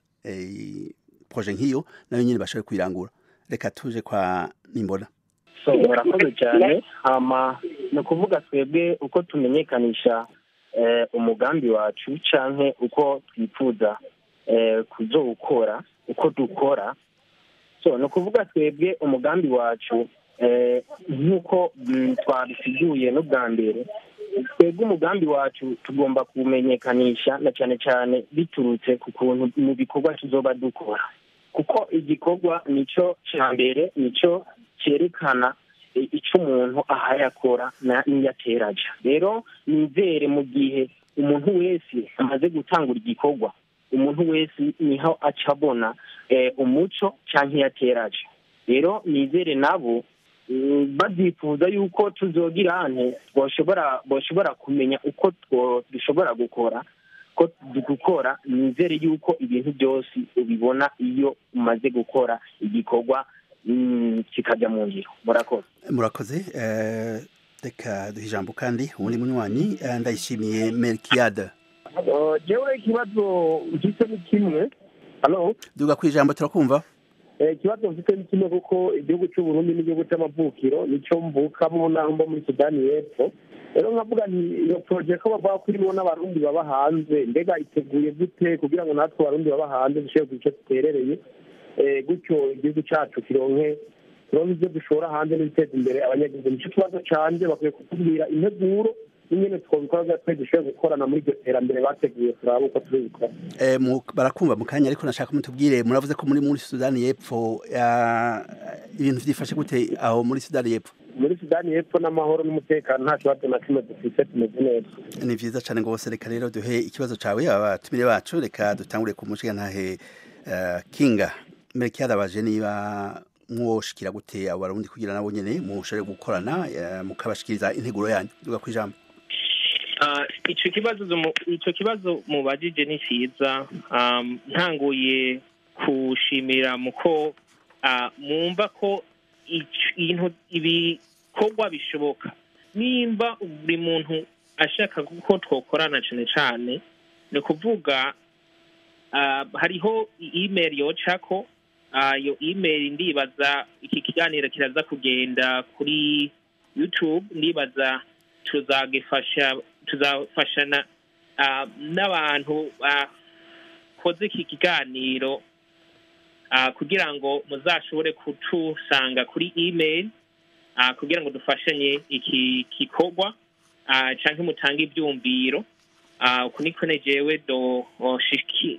projet nk'iyo nayo nyine bashobore kwirangura? Reka tuje kwa Nimbona. Murakoze cyane. Ni ukuvuga twebwe uko tumenyekanisha umugambi wacu canke uko twifuza kuzowukora, uko dukora. Ni ukuvuga twebwe umugambi wacu nk'uko twabisiguye n'ubwa mbere, twebwe umugambi wacu tugomba kumenyekanisha na cyane cyane biturutse ku kuntu mu bikorwa tuzoba dukora, kuko igikorwa nico cya mbere, nico cyerekana icyo umuntu ahayakora n'iyateraje. Rero nizere mu gihe umuntu wese amaze gutangura igikorwa, umuntu wese niho acabona umuco cyangwa iyateraje. Rero nizere nabo badifuza yuko tuzogira ane boshobora kumenya uko dushobora gukora ko dukora. Nizere yuko ibintu byose ubibona iyo umaze gukora igikorwa kikajya mu ngiro. Murakoze. Reka duhe ijambo kandi ubundi munywanyi Ndayishimiye Melkiade. Jewe ikibazo mfite ni kimwe. Duga ku ijambo turakumva. Ikibazo mfite ni kimwe kuko igihugu cy'u Burundi n'igihugu cy'amavukiro nicyo mvukamo naho mba muri Sudani y'Epfo. Rero nkavuga nti iyo project ko bavuga ko irimo n'abarundi baba hanze, mbega iteguye gute kugira ngo natwe abarundi baba hanze dushobore kugice duterereye gutyo igihugu cyacu kironke ibyo dushora hanze n'ibiteza imbere abanyagihugu? Nicyo kibazo canje, bakwiye kutubwira integuro n'ingene twabikora twe dushobore gukorana muri iryo terambere bateguye, turaba uko tubikora. Barakumva mu kanya, ariko nashaka mutubwire, muravuze ko muri Sudani y'Epfo ibintu byifashe gute aho muri Sudani y'Epfo? Muri Sudani y'Epfo n'amahoro n'umutekano nta kibazo na kimwe dufite, tumeze neza. Ni vyiza cyane rwose. Reka rero duhe ikibazo cawe abatumire bacu. Reka dutangure ku mushigantahe Kinga Melkiade abaje niba mwoshikira gute abo Barundi kugira nabo nyene mushobore gukorana mukabashikiriza integuro yanyu. Duga ku ijambo. Ico kibazo mubajije ni cyiza. Ntanguye kushimira muko mwumva ko ibikorwa bishoboka. Nimba buri muntu ashaka ko twokorana cyane cyane, ni kuvuga hariho email yocako. Iyo email ndibaza iki kiganiro kiraza kugenda kuri YouTube, ndibaza tuzafashana n'abantu bakoze iki kiganiro kugira ngo muzashobore kutusanga kuri email kugira ngo dufashanye iki gikorwa canke mutange ibyumviro. Uku niko nejewe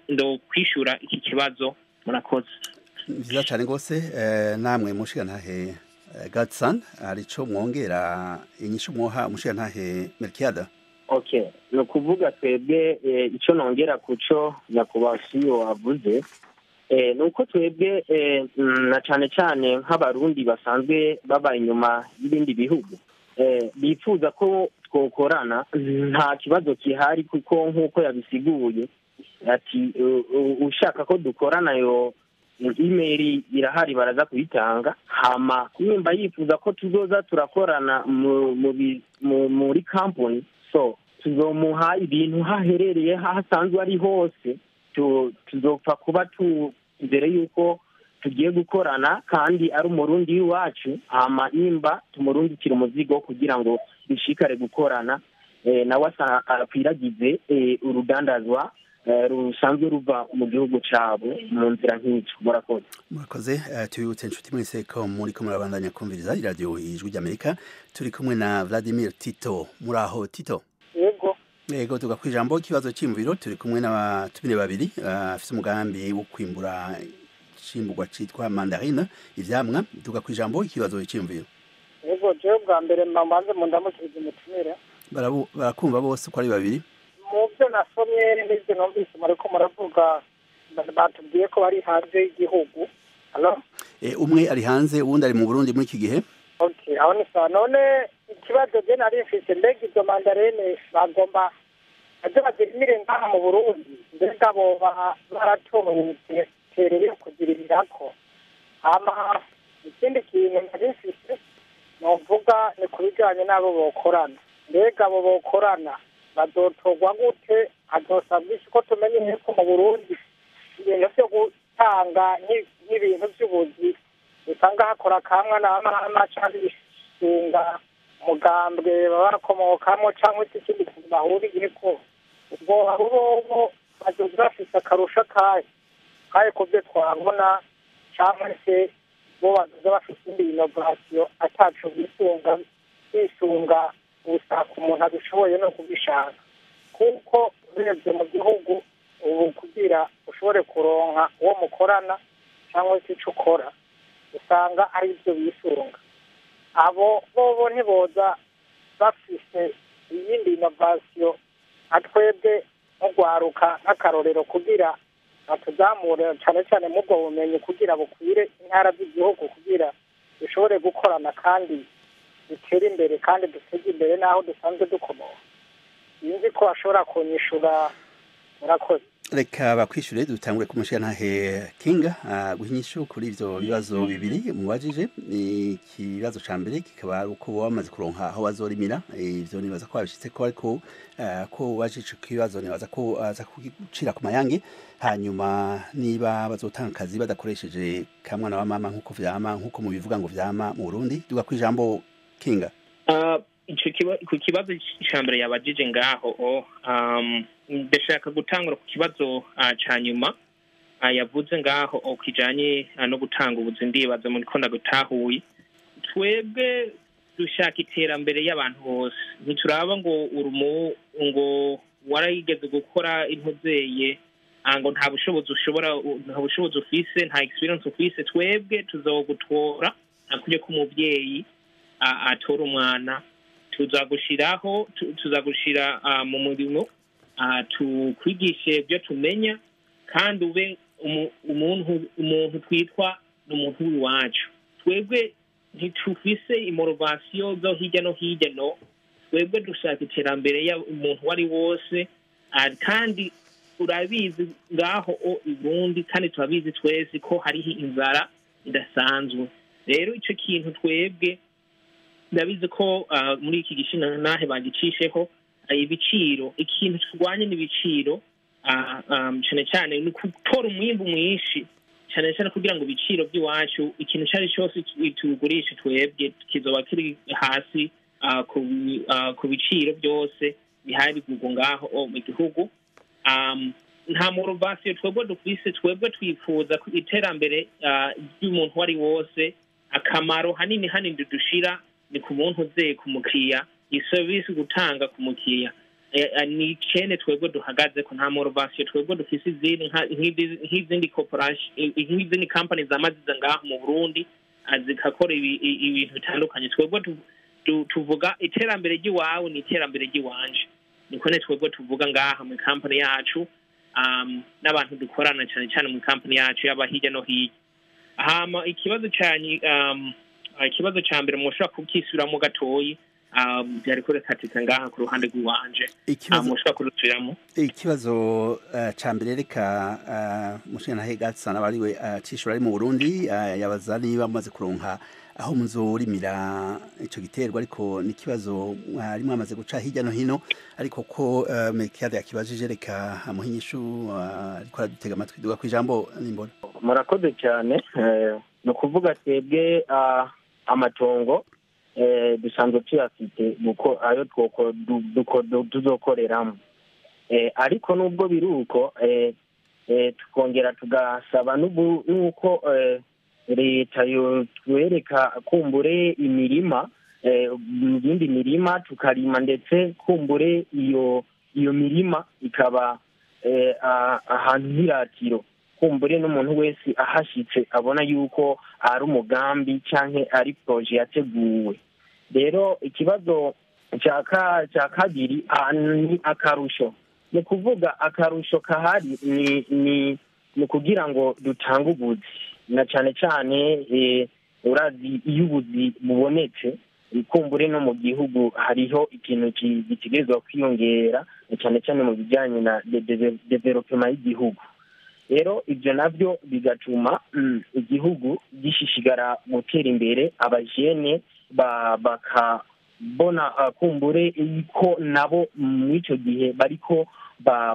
ndo kwishura iki kibazo. Murakoze. Vyiza cyane rwose. Namwe mushigantahe Gatsan, arico mwongera inyishu mwoha umushigantahe Melkiade? Ni ukuvuga twebwe icyo nongera kuco nyakubasiyo wavuze ni uko twebwe na cyane cyane nk'abarundi basanzwe baba inyuma y'ibindi bihugu bifuza ko twokorana, nta kibazo kihari kuko nk'uko yabisiguye ati ushaka ko dukorana yo email irahari, baraza kuyitanga. Hama nimba yifuza ko tuzoza turakorana muri company, tuzomuha ibintu haherereye hasanzwe ari hose. Tuzopfa kuba mbere yuko tugiye gukorana kandi ari umurundi w'iwacu. Hama nimba tumurundikira umuzigo kugira ngo bishikare gukorana, nawe akwiragize urudandazwa rusanzwe ruva mu gihugu cyabo mu nzira nk'icyo. Murakoze. Tubibutse inshuti mwese ko muriko murabandanya kumviriza iradiyo Ijwi ry'Amerika. Turi kumwe na Vladimir Tito. Muraho Tito? Yego. Tuga ku ijambo ikibazo cy'imviro. Turi kumwe n'abatumire babiri afite umugambi wo kwimbura cimburwa citwa mandarine, ivyamwa. Tuga ku ijambo ikibazo cy'imviro. Yego, je bwa mbere mbanze mu ndamukiriza umutumire. Barakumva bose ko ari babiri. Mu n'ibyo nasomye n'ibyo numvise muriko muravuga batubwiye ko bari hanze y'igihugu. Umwe ari hanze uwundi ari mu Burundi muri iki gihe. Okay, aho ni sawa. None ikibazo je nari mfise, mbega izo mandarene bagomba aje bazirimire ngaha mu Burundi, mbega bo baratoye terere yo kugirirako. Hama ikindi kintu nari mfise novuga ni ku bijanye n'abo bokorana. Mbega abo bokorana bazotorwa gute? Hazosabwa iki ko tumenye ko mu Burundi ibintu vyo gutanga n'ibintu vy'ubuzi usanga hakora kamwe n'amahama canke ishinga umugambwe baba bakomokamo cyangwa se ikindi kintu bahuriyeko, ubwo abo bazoza bafise akarusho kaye ku byo twabona, cyangwa se bo bazoza bafise indi inovasiyo ataco bisunga gusaka umuntu abishoboye no kubishaka, kuko urebye mu gihugu ubu kugira ushobore kuronka uwo mukorana cyangwa se ico ukora usanga ari byo bisunga. Abo bobo ntiboza bafise iyindi inovasiyo atwebwe nk'Urwaruka nk'akarorero kugira batuzamure cyane cyane mu bwo bumenyi kugira bukwire intara z'igihugu kugira dushobore gukorana kandi dutere imbere kandi duteze imbere n'aho dusanzwe dukomoka. Sinzi ko bashobora kunyishura. Murakoze. Reka bakwishure dutangure kumushirantahe Kinga guhinyisha kuri ivyo bibazo bibiri mubajije. Ikibazo ca mbere kikaba uko bamaze kuronka aho bazorimira, ivyo nibaza ko babishitse ko ariko ko wajije kibazo nibaza ko aza kucira ku mayange, hanyuma niba bazotanga akazi badakoresheje kamwana wa mama nkuko vyama nkuko mu bivuga ngo vyama mu Burundi. Duga kwijambo Kinga. Ku kibazo ca mbere yabajije ngaho ndashaka gutangura ku kibazo ca nyuma yavuze ngaho kijanye no gutanga ubuzi. Ndibaza muri ko ndagutahuye, twebwe dushaka iterambere y'abantu bose, ntituraba ngo warayigeze gukora intuzeye ngo nta bushobozi ufise, nta experience ufise. Twebwe tuzogutora nakuje ko umuvyeyi atora umwana, tuzagushira mu murimo, tukwigishe ibyo tumenya, kandi ube umuntu twitwa n'umuntu w'iwacu. Twebwe ntitufise imorovasiyo zo hirya no hino, twebwe dushaka iterambere y'umuntu uwo ari wose, kandi urabizi ngaho i Burundi, kandi turabizi twese ko hariho inzara idasanzwe. Rero ico kintu twebwe ndabizi ko muri iki gishinga nahe bagicisheho ibiciro. Ikintu turwanye n'ibiciro cyane cyane ni gutora umwimbu mwinshi, cyane cyane kugira ngo ibiciro by'iwacu ikintu cyari cyose tugurisha twebwe kizoba kiri hasi ku biciro byose bihari bigurwa ngaho mu gihugu. Nta morovasiyo twebwe dufise, twebwe twifuza iterambere ry'umuntu uwo ari wose. Akamaro hanini dushira ni ku muntu uze ku mukiriya, iserivisi gutanga ku mukiriya ni cene twebwe duhagaze ko. Nta morovasiyo twebwe dufise nk'izindi corporation, nk'izindi company zamaziza ngaho mu Burundi zikakora ibintu bitandukanye. Twebwe tuvuga iterambere ry'iwawe ni iterambere ry'iwanje, niko ne twebwe tuvuga ngaha mu company yacu, n'abantu dukorana cyane cyane mu company yacu yaba hirya no hirya. Hama ikibazo ca mbere mushobora kukisubiramo gatoyi, byari kurekatika ngaha ku ruhande rw'iwanje, mushobora kurusubiramo. Ikibazo ca mbere reka mushirantahe Gatsana bariwe cishura ari mu Burundi, yabaza niba bamaze kuronka aho muzorimira ico giterwa, ariko ni kibazo mwari mwamaze guca hirya no hino, ariko ko Mekiade yakibajije reka amuhinyishu ariko aradutega amatwi. Duga kwijambo Nimbona. Murakoze cyane. No kuvuga twebwe amatongo dusanzwe tuyafite guko ayo tuzokoreramo, ariko nubwo biruko tukongera tugasaba nuko leta yotwereka kumbure imirima, iyindi mirima tukarima, ndetse kumbure iyo mirima ikaba ahantu h'iratiro, kumbure n'umuntu wese ahashitse abona yuko ari umugambi canke ari projet yateguwe. Rero ikibazo cya kabiri ni akarusho. ni kuvuga akarusho kahari ni kugira ngo dutange ubuzi na cyane cyane urazi iyo ubuzi bubonetse ikumbure no mu gihugu hariho ikintu gitegerezwa kwiyongera cyane cyane mu bijyanye na development y'igihugu. Rero ibyo nabyo bigatuma igihugu gishishigara gutera imbere, abajene bakabona kumbure ko nabo mw'icyo gihe bariko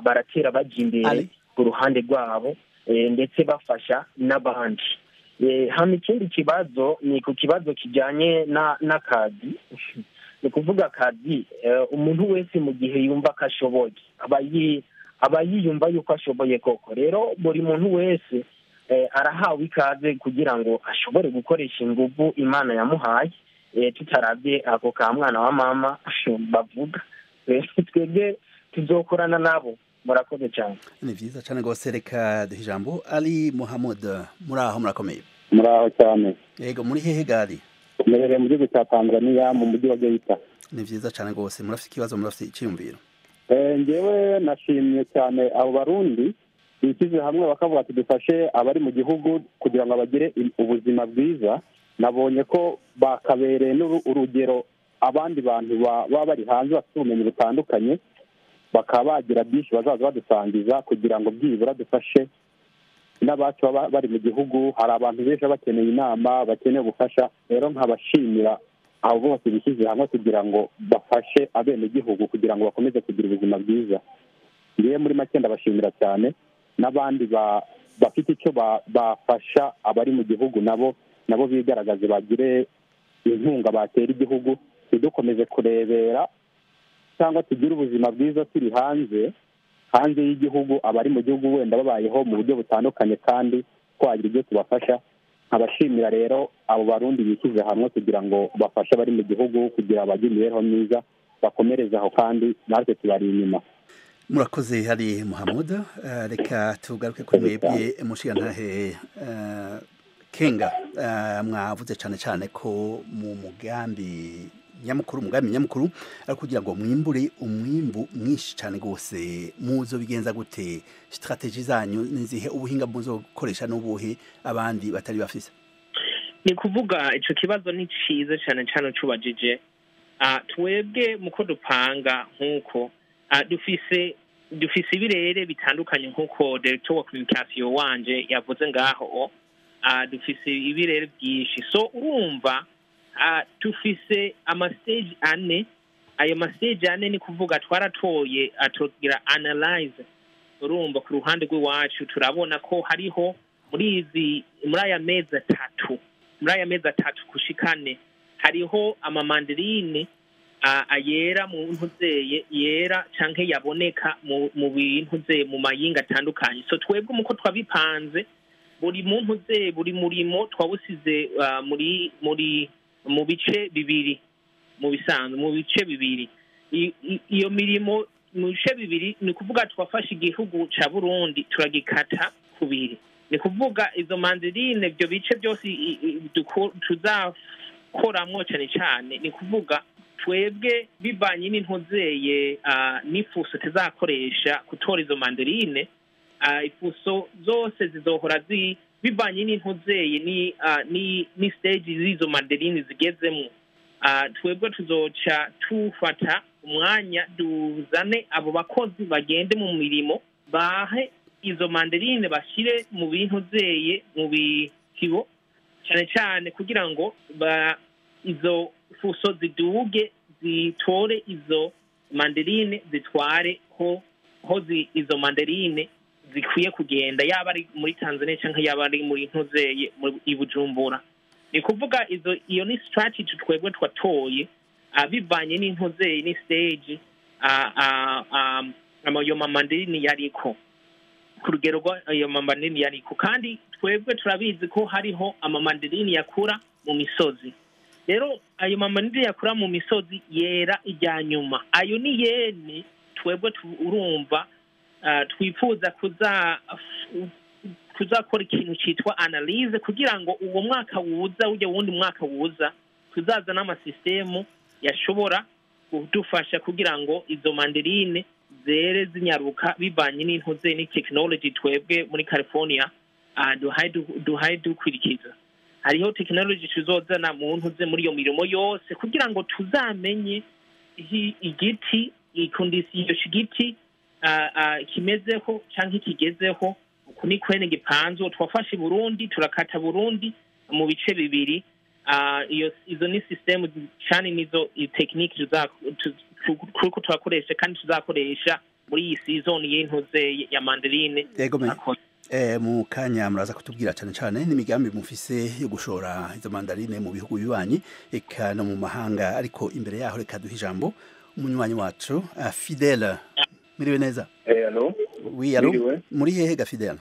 baratera bajya imbere ku ruhande rwabo ndetse bafasha n'abandi. Hano ikindi kibazo ni ku kibazo kijyanye n'akazi. ni kuvuga akazi umuntu wese mu gihe yumva ko ashoboye aba yiyumva yuko ashoboye koko. Rero buri muntu wese arahawe ikaze kugira ngo ashobore gukoresha ingufu Imana yamuhaye, tutarabye ako ka mwana wa mama bavuga. Twebwe tuzokorana nabo. Murakoze cyane. Ni vyiza cyane gose. Reka duhe ijambo Ali Muhammad. Muraho murakomeye? Muraho cyane. Yego, muri hehe gari? Merere mu gihugu cya Tanzania mu mujyi wa Geita. Ni vyiza cyane gose. Murafite ikibazo, murafite icyumviro? Ngewe nashimye cyane abo Barundi bishyize hamwe bakavuga ati dufashe abari mu gihugu kugira ngo bagire ubuzima bwiza. Nabonye ko bakabereye urugero abandi bantu baba bari hanze bafite ubumenyi butandukanye, bakaba bagira byinshi bazaza badusangiza kugira ngo byibura dufashe n'abacu baba bari mu gihugu. Hari abantu benshi bakeneye inama, bakeneye ubufasha. Rero nkabashimira abo bose bishyize hamwe kugira ngo bafashe abenegihugu kugira ngo bakomeze kugira ubuzima bwiza. Ngiye muri make ndabashimira cyane. N'abandi bafite icyo bafasha abari mu gihugu nabo bigaragaze bagire inkunga batera igihugu, ntidukomeze kurebera cyangwa tugire ubuzima bwiza turi hanze y'igihugu, abari mu gihugu wenda babayeho mu buryo butandukanye kandi twagira ibyo tubafasha. Nkabashimira rero abo Barundi bishyize hamwe kugira ngo bafashe abari mu gihugu kugira bagire imibereho myiza, bakomereze aho kandi natwe tubari inyuma. Murakoze hari Muhammad. Reka tugaruke kuri mwebwe mushigantahe Kenga. Mwavuze cyane cyane ko mu umugambi nyamukuru ari kugira ngo mwimbure umwimbu mwinshi cyane gose. Muzo bigenza gute? Strategy zanyu nizihe? Ubuhinga muzo gukoresha n'ubuhe abandi batari bafise? Ni kuvuga ico kibazo ni ciza cyane cyane cubajije. Twebwe muko dupanga nkuko dufise ibirere bitandukanye nkuko director wa communication wanje yavuze ngaho. Dufise ibirere byinshi, so urumva tufise amastage ane. Ayo mastage ane ni kuvuga twaratoye atugira analyze. Urumva ku ruhande rw'iwacu turabona ko hariho muri aya mezi atatu kushikane hariho amamandarine ayera mu ntuzeye yera canke yaboneka mu bintu ze mu mayinga atandukanye. So twebwe muko twabipanze buri muntu ze buri murimo twawusize mu bice bibiri, mu bisanzwe mu bice bibiri. Iyo mirimo mu bice bibiri ni kuvuga twafashe igihugu ca Burundi turagikata kubiri. Ni kuvuga izo mandarine byo bice byose tuzakoramwo cyane cyane. Ni kuvuga twebwe bivanye n'intuzeye n'ifuso tuzakoresha kutora izo mandarine. Ifuso zose zizohora bivanye n'intuzeye ni stage z'izo mandarine zigezemo. Twebwe tuzoca tufata umwanya duzane abo bakozi bagende mu mirimo bahe izo mandarine bashire mu bintuzeye mu bikibo cyane cyane kugira ngo izo fuso ziduge zitore izo mandarine zitware ho izo mandarine zikwiye kugenda, yaba ari muri Tanzania cyangwa yaba ari muri ntuzeye i Bujumbura. Ni kuvuga iyo ni strategy twebwe twatoye bivanye n'intuzeye ni stage ayo mamandarine yariko ku rugero ayo mamandarine yariko. Kandi twebwe turabizi ko hariho amamandarine yakura mu misozi. Rero ayo mamandarine yakura mu misozi yera ijya nyuma, ayo ni yene twebwe urumva twifuza kuzakora ikintu cyitwa analyze kugira ngo uwo mwaka wuza ujye wundi mwaka wuza tuzaza n'amasystemu yashobora kudufasha kugira ngo izo mandarine zere zinyaruka bivanye n'intuze ni technology twebwe muri California duhaye dukwirikiza. Hariho technology tuzozana mu ntuze muri iyo mirimo yose kugira ngo tuzamenye igiti ikondisiyo shigiti kimezeho canke kigezeho uku ni kwene gipanzwe twafashe Burundi turakata Burundi mu bice bibiri. Izo ni system cyane nizo technique kuko twakoresha kandi tuzakoresha muri iyi season y'intuze ya mandarine. Mu kanya muraza kutubwira cyane n'imigambi mufise yo gushora izo mandarine mu bihugu bibanyi eka no mu mahanga, ariko imbere yaho reka duhe ijambo umunywanyi wacu Fidele. Miriwe neza? Allo? Oui, allo? Muri hehe ga Fidele?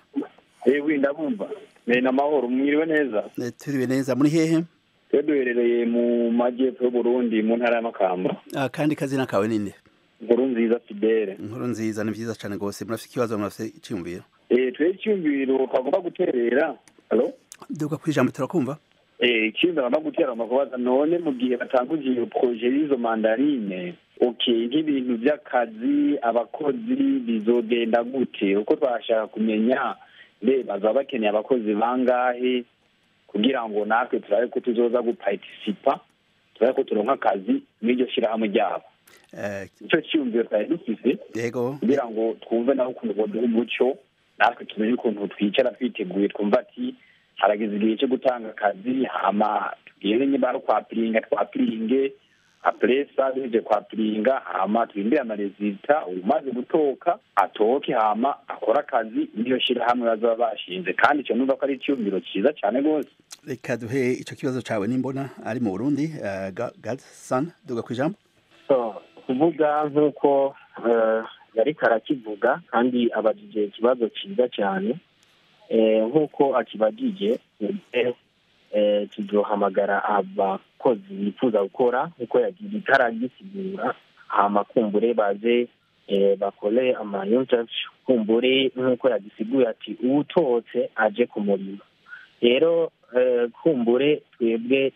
Oui, ndabumva. Na mahoro, mwiriwe neza? Turiwe neza. Muri hehe? Duherereye mu majyepfo y'Uburundi mu ntara y'Amakamba. Kandi kazina kawe ninde? Nkuru nziza Fidele. Nkuru nziza, ni vyiza cyane gose. Murafite ikibazo, murafite icyumviro? Twe icyumviro twagomba guterera. Allo? Duka kwijambo turakumva? Icyumviro bagomba gutera amakubaza none mu gihe batanguje projet y'izo mandarine. Okay, nk'ibintu by'akazi abakozi bizogenda gute? Uko twashaka kumenya bazaba bakeneye abakozi bangahe kugira ngo natwe turabe ko tuzoza guparticipa, turabe ko turonka akazi n'iryo shirahamwe ryabo. Icyo cyumviro twari dufise kugira ngo twumve naho ukuntu boduha umuco, natwe tumenye ukuntu twicara twiteguye, twumva ati harageze igihe cyo gutanga akazi, hama tugende nyine bari twapiringe apresa bije kwapiringa, hama twindire amarezita, umaze gutoka atoke, hama akora akazi niyo shirahamwe bazaba bashinze. Kandi icyo numva ko ari icyumviro cyiza cyane gose. Reka duhe icyo kibazo cawe nimbona ari mu Burundi. Gadson, duga kwijambo. Kuvuga nk'uko yari karakivuga kandi abajije ikibazo cyiza cyane, nk'uko akibagije tuzohamagara abakozi bifuza gukora nk'uko yagiye itaragisigura, hama kumbure baze bakore ama-interview, kumbure nk'uko yagisiguye ati uwutotse aje ku murimo. Rero kumbure twebwe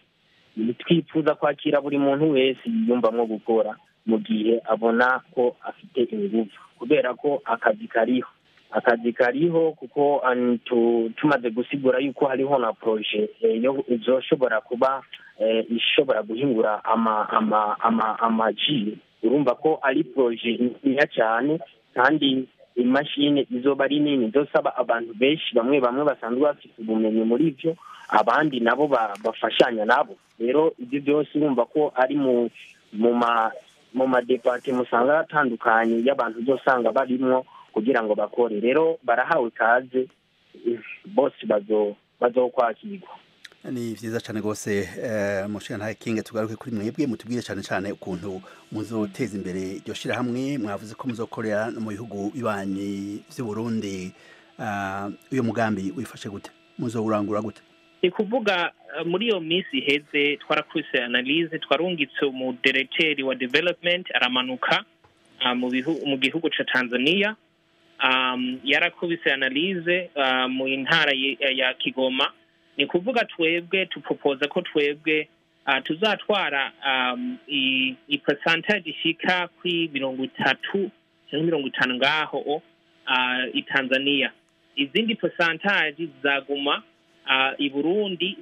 twifuza kwakira buri muntu wese yiyumvamwo gukora mu gihe abona ko afite ingufu, kubera ko akazi kariho kuko tumaze gusigura yuko hariho na projet yo izoshobora kuba ishobora guhingura amaji. Urumva ko ari projet nziza cyane kandi imashini izoba ari nini, izosaba abantu benshi, bamwe basanzwe bafite ubumenyi muri byo, abandi nabo bafashanya nabo. Rero ibyo byose urumva ko ari mu madepartement musanga atandukanye y'abantu uzosanga barimwo kugira ngo bakore. Rero barahawe kaze, bose bazokwakirwa. Ni vyiza cyane gose. Mushika nta kinge tugaruke kuri mwebwe, mutubwire cyane ukuntu muzoteza imbere iryo shirahamwe. Mwavuze ko muzokorera mu bihugu bibanyi vy'u Burundi. Uyo mugambi wifashe gute? Muzowurangura gute? Kuvuga muri iyo minsi iheze twarakuse analyse, twarungitse mu directeur wa development aramanuka mu gihugu ca Tanzania. Yarakubise analyse mu ntara ya Kigoma. Ni kuvuga twebwe tupropoza ko twebwe tuzatwara i percentage ishika kuri 30 cyangwa 50 ngaho i Tanzania. Izindi percentage zizaguma i Burundi,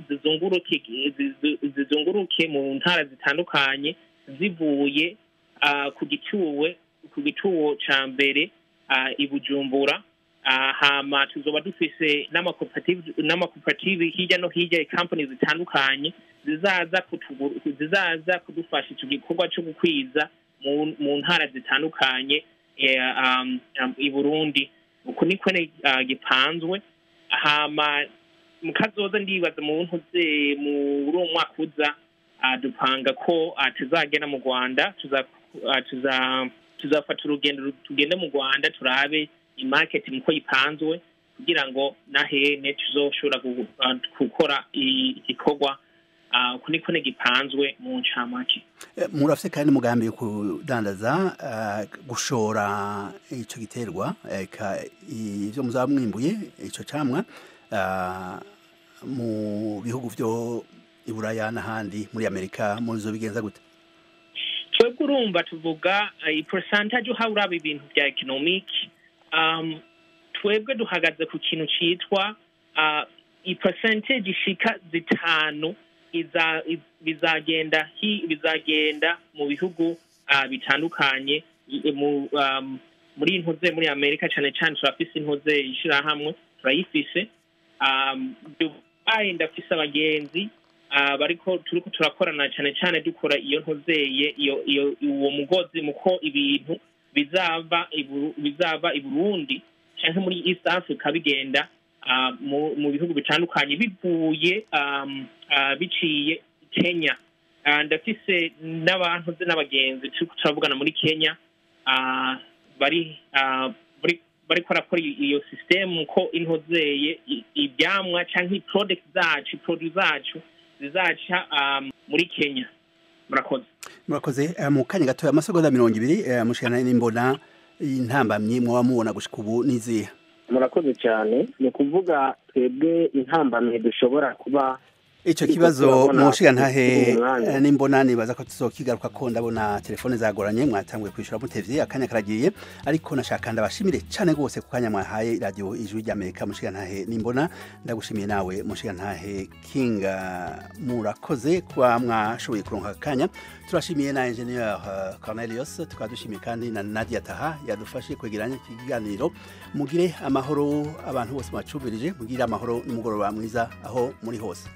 zizunguruke mu ntara zitandukanye zivuye ku gituwo ca mbere i Bujumbura. Hama tuzoba dufise n'amakoperative hirya no hirya, companies zitandukanye zizaza kudufasha icyo gikorwa cyo gukwiza mu ntara zitandukanye i Burundi. Uko niko gipanzwe. Hama mukazoza ndibaza muri uwo mwaka uza dupanga ko tuzagenda mu Rwanda, tuzafata urugendo tugende mu Rwanda turabe imarket niko yipanzwe kugira ngo nahene tuzoshobora gukora igikorwa niko gipanzwe mu ncamake. Murafite kandi umugambi wo kudandaza gushora ico giterwa ivyo muzaba mwimbuye ico camwa mu bihugu vyo i Buraya n'ahandi muri Amerika muzobigenza gute? twebwe urumva tuvuga percentage uhawe uraba ibintu bya economic twebwe duhagaze ku kintu cyitwa percentage ishika 5 bizagenda mu bihugu bitandukanye muri intuze muri Amerika cyane cyane turafise intuze ishirahamwe turayifise ndafise abagenzi bariko turiko turakorana cyane cyane dukora iyo ntuzeye uwo mugozi muko ibintu bizava i Burundi cyangwa muri East Africa bigenda mu bihugu bitandukanye bivuye biciye Kenya. Ndafise n'abantu n'abagenzi turavugana muri Kenya bari korakora iyo system ko intozeye ibyamwa cyangwa product zacu zizaca muri Kenya. murakoze mu kanya gatoya amasegonda 20 mushikana n'imbona intambamye mwa mubona gushika ubu nizihe? Murakoze cyane ni kuvuga twebwe intambamye dushobora kuba ico kibazo mushiga ntahe n'imbona nibaza ko tuzokigaruka ko ndabona telefone zagoranye mwatangwe kwishura mutevye akanya karagiye ariko nashaka ndabashimire cyane gose ku kanya mwahaye radio ijwi ry'Amerika mushiga ntahe n'imbona ndagushimiye nawe mushiga ntahe Kinga murakoze kwa mwashoboye kuronka akanya turashimiye na engineer Cornelius tukadushimiye kandi na Nadia Taha yadufashe kwegeranya ikiganiro mugire amahoro abantu bose macubirije mugire amahoro n'umugoroba mwiza aho muri hose.